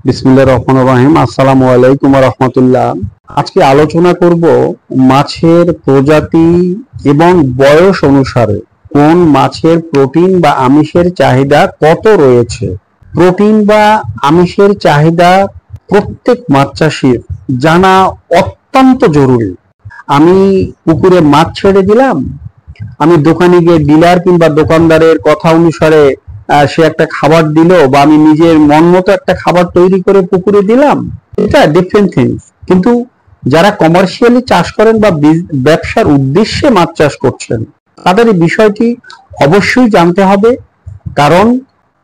বিসমিল্লাহির রহমানির রহিম। আসসালামু আলাইকুম ওয়া রাহমাতুল্লাহ। আজকে আলোচনা করব মাছের প্রজাতি এবং বয়স অনুসারে কোন মাছের প্রোটিন বা আমিষের চাহিদা কত রয়েছে। প্রোটিন বা আমিষের চাহিদা প্রত্যেক মাছ চাষির জানা অত্যন্ত জরুরি। আমি পুকুরে মাছ ছেড়ে দিলাম, আমি দোকানে গিয়ে ডিলার কিংবা দোকানদারের কথা অনুসারে সে একটা খাবার দিল, বা আমি নিজের মন মতো একটা খাবার তৈরি করে পুকুরে দিলাম, এটা ডিফারেন্ট থিংস। কিন্তু যারা কমার্শিয়ালি চাষ করেন বা ব্যবসার উদ্দেশ্যে মাছ চাষ করছেন, তাদের এই বিষয়টি অবশ্যই জানতে হবে। কারণ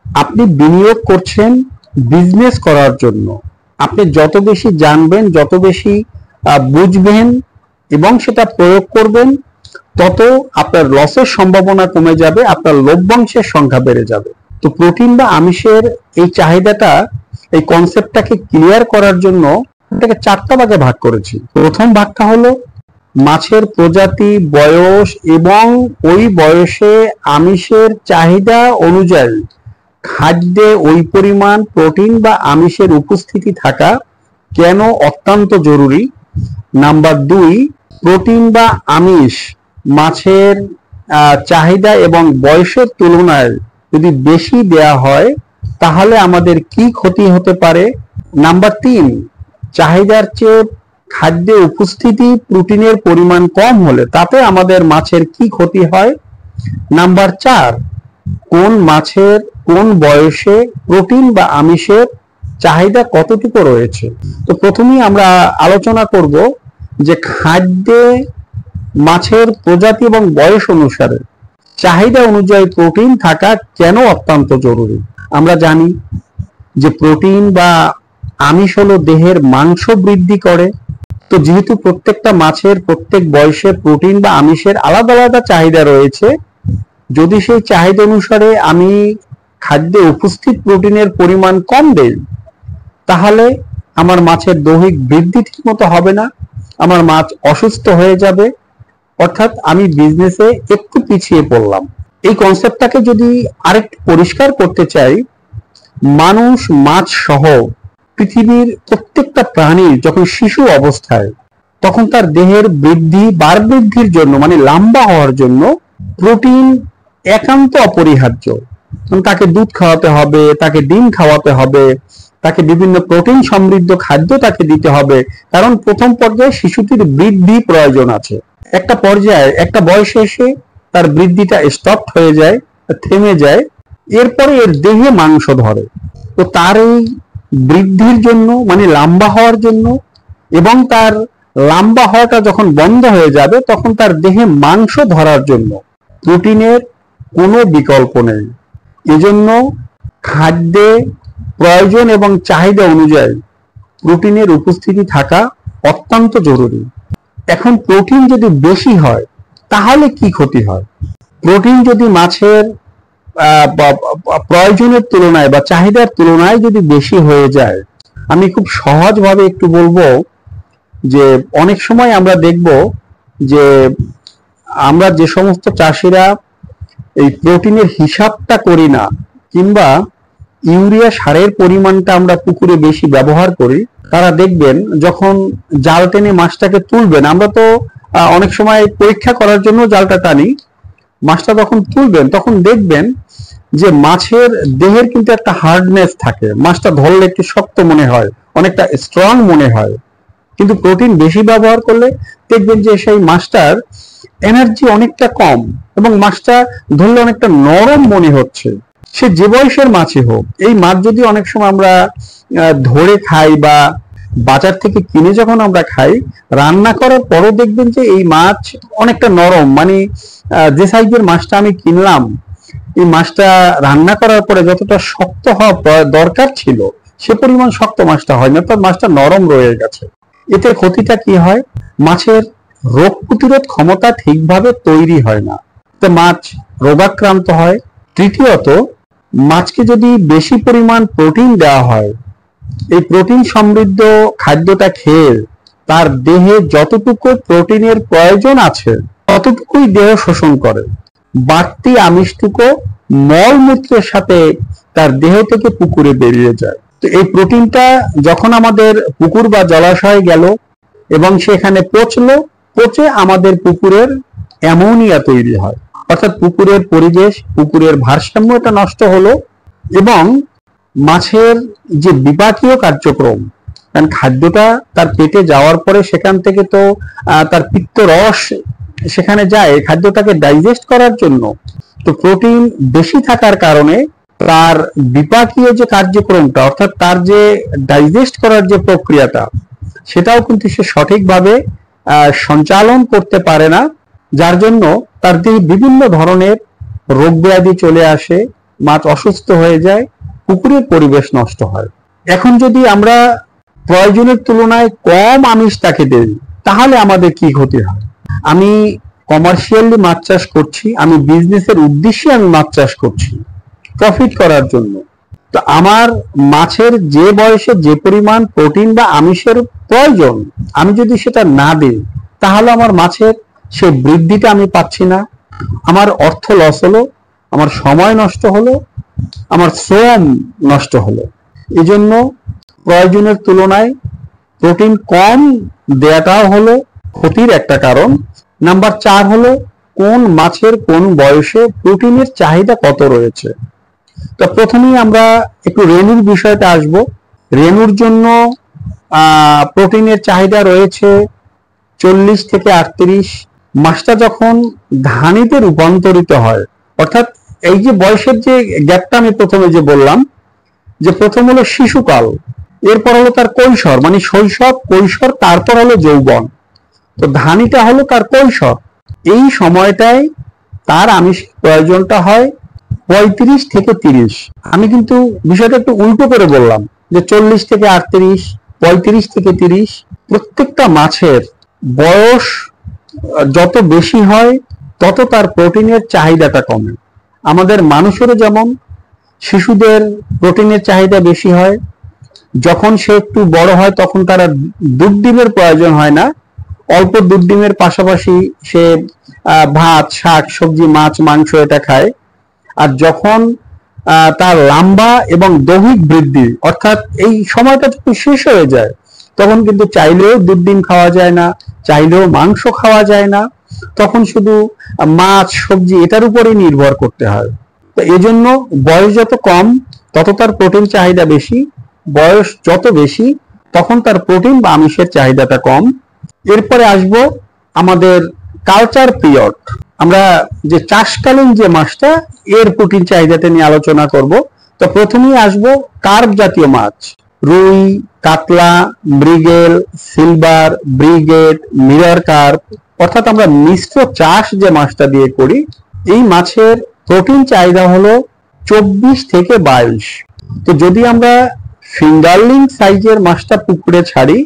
আপনি বিনিয়োগ করছেন বিজনেস করার জন্য। আপনি যত বেশি জানবেন, যত বেশি বুঝবেন এবং সেটা প্রয়োগ করবেন, তত আপনার লসের সম্ভাবনা কমে যাবে, আপনার লভ্যাংশের সংখ্যা বেড়ে যাবে। তো প্রোটিন বা আমিষের এই চাহিদাটা, এই কনসেপ্টটাকে ক্লিয়ার করার জন্য এটাকে 4টা ভাগে ভাগ করেছি। প্রথম ভাগটা হলো মাছের প্রজাতি, বয়স এবং ওই বয়সে আমিষের চাহিদা অনুযায়ী খাদ্যে ওই পরিমাণ প্রোটিন বা আমিষের উপস্থিতি থাকা কেন অত্যন্ত জরুরি। নাম্বার 2, প্রোটিন বা আমিষ মাছের চাহিদা এবং বয়সের তুলনায় যদি বেশি দেয়া হয় তাহলে আমাদের কি ক্ষতি হতে পারে। নাম্বার 3, চাহিদার চেয়ে খাদ্যে উপস্থিতি প্রোটিনের পরিমাণ কম হলে তাতে আমাদের মাছের কি ক্ষতি হয়। নাম্বার 4, কোন মাছের কোন বয়সে প্রোটিন বা আমিষের চাহিদা কতটুকু রয়েছে। তো প্রথমেই আমরা আলোচনা করব যে খাদ্যে মাছের প্রজাতি এবং বয়স অনুসারে চাহিদা অনুযায়ী প্রোটিন থাকা কেন অত্যন্ত জরুরি। আমরা জানি যে প্রোটিন বা আমিষ হলো দেহের মাংস বৃদ্ধি করে। তো যেহেতু প্রত্যেকটা মাছের প্রত্যেক বয়সে প্রোটিন বা আমিষের আলাদা আলাদা চাহিদা রয়েছে, যদি সেই চাহিদা অনুসারে আমি খাদ্যে উপস্থিত প্রোটিনের পরিমাণ কম দেই, তাহলে আমার মাছের দৈহিক বৃদ্ধি ঠিকমতো হবে না, আমার মাছ অসুস্থ হয়ে যাবে, অর্থাৎ আমি বিজনেসে একটু পিছিয়ে পড়লাম। এই কনসেপ্টটাকে যদি আরেকটু পরিষ্কার করতে চাই, মানুষ, মাছ সহ পৃথিবীর প্রত্যেকটা প্রাণীর যখন শিশু অবস্থায়, তখন তার দেহের বৃদ্ধি, বার বৃদ্ধির জন্য মানে লম্বা হওয়ার জন্য প্রোটিন একান্ত অপরিহার্য। তাকে দুধ খাওয়াতে হবে, তাকে ডিম খাওয়াতে হবে, তাকে বিভিন্ন প্রোটিন সমৃদ্ধ খাদ্য তাকে দিতে হবে। কারণ প্রথম পর্যায়ে শিশুটির বৃদ্ধি প্রয়োজন আছে। একটা পর্যায়ে, একটা বয়সে এসে তার বৃদ্ধিটা স্টপ হয়ে যায়, থেমে যায়, এরপরে এর দেহে মাংস ধরে। তো তার এই বৃদ্ধির জন্য মানে লম্বা হওয়ার জন্য, এবং তার লম্বা হওয়াটা যখন বন্ধ হয়ে যাবে তখন তার দেহে মাংস ধরার জন্য প্রোটিনের কোনো বিকল্প নেই। এজন্য খাদ্যে প্রয়োজন এবং চাহিদা অনুযায়ী প্রোটিনের উপস্থিতি থাকা অত্যন্ত জরুরি। এখন প্রোটিন যদি বেশি হয় তাহলে কি ক্ষতি হয়। প্রোটিন যদি মাছের প্রয়োজনের তুলনায় বা চাহিদার তুলনায় যদি বেশি হয়ে যায়, আমি খুব সহজভাবে একটু বলবো যে অনেক সময় আমরা দেখব যে আমরা যে সমস্ত চাষিরা এই প্রোটিনের হিসাবটা করি না, কিংবা ইউরিয়া সারের পরিমাণটা আমরা পুকুরে বেশি ব্যবহার করি, তারা দেখবেন যখন জাল টেনে মাছটাকে তুলবেন, আমরা তো অনেক সময় পরীক্ষা করার জন্য জালটা টানি, মাছটা যখন তুলবেন তখন দেখবেন যে মাছের দেহের কিন্তু একটা হার্ডনেস থাকে, মাছটা ধরলে একটু শক্ত মনে হয়, অনেকটা স্ট্রং মনে হয়। কিন্তু প্রোটিন বেশি ব্যবহার করলে দেখবেন যে সেই মাছটার এনার্জি অনেকটা কম এবং মাছটা ধরলে অনেকটা নরম মনে হচ্ছে। সে যে বয়সের মাছই হোক, এই মাছ যদি অনেক সময় আমরা ধরে খাই বা বাজার থেকে কিনে যখন আমরা খাই, রান্না করার পরও দেখবেন যে এই মাছ অনেকটা নরম, মানে যে সাইজের মাছটা আমি কিনলাম, এই মাছটা রান্না করার পরে যতটা শক্ত হওয়া দরকার ছিল সে পরিমাণ শক্ত মাছটা হয় না, তো মাছটা নরম রয়ে গেছে। এতে ক্ষতিটা কি হয়, মাছের রোগ প্রতিরোধ ক্ষমতা ঠিকভাবে তৈরি হয় না, তো মাছ রোগাক্রান্ত হয়। তৃতীয়ত, মাছকে যদি বেশি পরিমাণ প্রোটিন দেওয়া হয়, এই প্রোটিন সমৃদ্ধ খাদ্যটা খেয়ে তার দেহে যতটুকু প্রোটিনের প্রয়োজন আছে ততটুকুই দেহ শোষণ করে, বাড়তি আমিষটুকু মলমূত্রের সাথে তার দেহ থেকে পুকুরে বেরিয়ে যায়। তো এই প্রোটিনটা যখন আমাদের পুকুর বা জলাশয়ে গেল এবং সেখানে পচে আমাদের পুকুরের অ্যামোনিয়া তৈরি হয়, অর্থাৎ পুকুরের পরিবেশ, পুকুরের ভারসাম্য এটা নষ্ট হলো এবং মাছের যে বিপাকীয় কার্যক্রম, কারণ খাদ্যটা তার পেটে যাওয়ার পরে সেখান থেকে তো তার পিত্ত রস সেখানে যায় খাদ্যটাকে ডাইজেস্ট করার জন্য। তো প্রোটিন বেশি থাকার কারণে তার বিপাকীয় যে কার্যক্রমটা, অর্থাৎ তার যে ডাইজেস্ট করার যে প্রক্রিয়াটা, সেটাও কিন্তু সে সঠিকভাবে সঞ্চালন করতে পারে না, যার জন্য তার দেহে বিভিন্ন ধরনের রোগ ব্যাধি চলে আসে, মাছ অসুস্থ হয়ে যায়, পুকুরের পরিবেশ নষ্ট হয়। এখন যদি আমরা প্রয়োজনের তুলনায় কম আমিষ তাকে দেই, তাহলে আমাদের কি ক্ষতি হয়? আমি কমার্শিয়ালি মাছ চাষ করছি, আমি বিজনেসের উদ্দেশ্যে আমি মাছ চাষ করছি প্রফিট করার জন্য। তো আমার মাছের যে বয়সে যে পরিমাণ প্রোটিন বা আমিষের প্রয়োজন, আমি যদি সেটা না দিই, তাহলে আমার মাছের সে বৃদ্ধিটা আমি পাচ্ছি না, আমার অর্থ লস হলো, আমার সময় নষ্ট হলো, আমার শ্রম নষ্ট হলো। এজন্য প্রয়োজনের তুলনায় প্রোটিন কম দেয়াটাও হলো ক্ষতির একটা কারণ। নাম্বার 4 হলো কোন মাছের কোন বয়সে প্রোটিনের চাহিদা কত রয়েছে। তো প্রথমেই আমরা একটু রেনুর বিষয়টা আসবো। রেনুর জন্য প্রোটিনের চাহিদা রয়েছে 40 থেকে 38। মাছটা যখন ধানীতে রূপান্তরিত হয়, অর্থাৎ এই যে বয়সের যে গ্যাপটা আমি প্রথমে যে বললাম, যে প্রথম হলো শিশুকাল, এরপর হলো তার কৈশোর, মানে শৈশব, কৈশোর, তারপর হলো যৌবন। তো ধানীটা হলো তার কৈশোর। এই সময়টায় তার আমিষের প্রয়োজনটা হয় 35 থেকে 30। আমি কিন্তু বিষয়টা একটু উল্টো করে বললাম যে 40 থেকে 38, 35 থেকে 30। প্রত্যেকটা মাছের বয়স যত বেশি হয় তত তার প্রোটিনের চাহিদাটা কমে। আমাদের মানুষেরও যেমন শিশুদের প্রোটিনের চাহিদা বেশি হয়, যখন সে একটু বড় হয় তখন তারা দুধ ডিমের প্রয়োজন হয় না, অল্প দুধ ডিমের পাশাপাশি সে ভাত, শাক, সবজি, মাছ, মাংস এটা খায়। আর যখন তার লম্বা এবং দৈহিক বৃদ্ধি, অর্থাৎ এই সময়টা যখন শেষ হয়ে যায়, তখন কিন্তু চাইলেও দুধ ডিম খাওয়া যায় না, চাইলেও মাংস খাওয়া যায় না, তখন শুধু মাছ, সবজি এটার উপরেই নির্ভর করতে হয়। তো এই জন্য বয়স যত কম তত তার প্রোটিন চাহিদা বেশি, বয়স যত বেশি তখন তার প্রোটিন বা আমিষের চাহিদাটা কম। এরপরে আসবো আমাদের কালচার পিরিয়ড, আমরা যে চাষকালীন যে মাছটা, এর প্রোটিন চাহিদাটা নিয়ে আলোচনা করব। তো প্রথমেই আসবো কার্প জাতীয় মাছ, রুই, কাতলা, মৃগেল, সিলভার, ব্রিগেড, মিরর কার্প, অর্থাৎ আমরা মিশ্র চাষ যে মাছটা দিয়ে করি, এই মাছের প্রোটিন চাহিদা হলো 24 থেকে 22। তো যদি আমরা ফিঙ্গারলিং সাইজের মাছটা পুকুরে ছাড়ি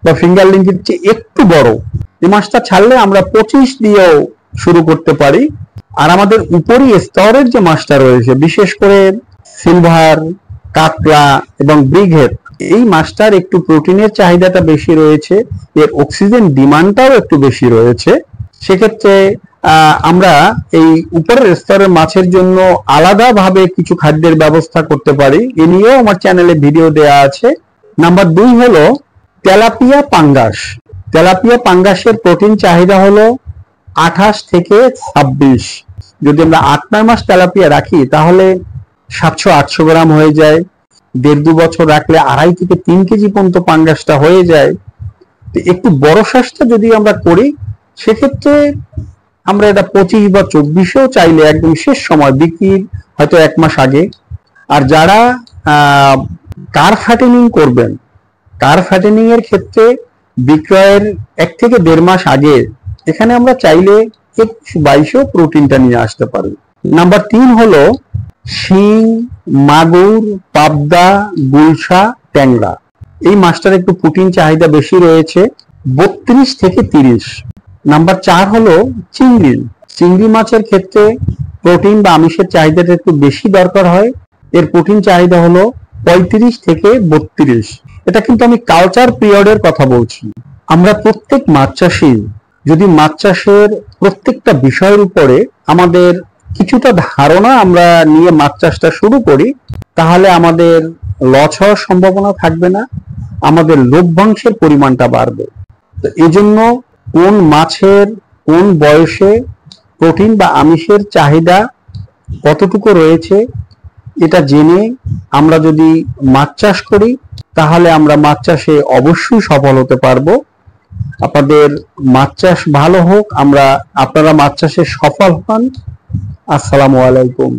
বা ফিঙ্গারলিং এর চেয়ে একটু বড় এই মাছটা ছাড়লে আমরা 25 দিয়েও শুরু করতে পারি। আর আমাদের উপরি স্তরের যে মাছটা রয়েছে, বিশেষ করে সিলভার, কাতলা এবং ব্রিগেড, এই মাছটার একটু প্রোটিনের চাহিদাটা বেশি রয়েছে, এর অক্সিজেন ডিমান্ডটাও একটু বেশি রয়েছে। সেক্ষেত্রে আমরা এই উপরের স্তরের মাছের জন্য আলাদাভাবে কিছু খাদ্যের ব্যবস্থা করতে পারি, এ নিয়েও আমার চ্যানেলে ভিডিও দেয়া আছে। নাম্বার 2 হলো তেলাপিয়া পাঙ্গাস। তেলাপিয়া পাঙ্গাসের প্রোটিন চাহিদা হলো 28 থেকে 26। যদি আমরা 8-9 মাস তেলাপিয়া রাখি তাহলে 700-800 গ্রাম হয়ে যায়। 1.5-2 বছর রাখলে 2.5 থেকে 3 কেজি পর্যন্ত পাঙ্গাসটা হয়ে যায়। তো একটু বড় সাইজটা যদি আমরা করি, সেক্ষেত্রে আমরা এটা 25 বা 24-এও চাইলে একদম শেষ সময় বিক্রির হয়তো 1 মাস আগে। আর যারা কার ফ্যাটেনিং করবেন, কার ফ্যাটেনিং এর ক্ষেত্রে বিক্রয়ের 1 থেকে 1.5 মাস আগে এখানে আমরা চাইলে 21-22-এও প্রোটিনটা নিয়ে আসতে পারি। নাম্বার 3 হলো শিং, মাগুর, পাবদা, গুলশা, ট্যাংরা। এই মাছটার একটু প্রোটিন চাহিদা বেশি রয়েছে, 32 থেকে 30। নাম্বার 4 হলো চিংড়ি। চিংড়ি মাছের ক্ষেত্রে প্রোটিন বা আমিষের চাহিদাটা একটু বেশি দরকার হয়, এর প্রোটিন চাহিদা হলো 35 থেকে 32। এটা কিন্তু আমি কালচার পিরিয়ডের কথা বলছি। আমরা প্রত্যেক মাছ চাষি যদি মাছ চাষের প্রত্যেকটা বিষয়ের উপরে আমাদের কিছুটা ধারণা আমরা নিয়ে মাছ চাষটা শুরু করি, তাহলে আমাদের লস হওয়ার সম্ভাবনা থাকবে না, আমাদের লভ্যাংশের পরিমাণটা বাড়বে। তো এই জন্য কোন মাছের কোন বয়সে প্রোটিন বা আমিষের চাহিদা কতটুকু রয়েছে এটা জেনে আমরা যদি মাছ চাষ করি তাহলে আমরা মাছ চাষে অবশ্যই সফল হতে পারবো। আপনাদের মাছ চাষ ভালো হোক, আপনারা মাছ চাষে সফল হন। আসসালামু আলাইকুম।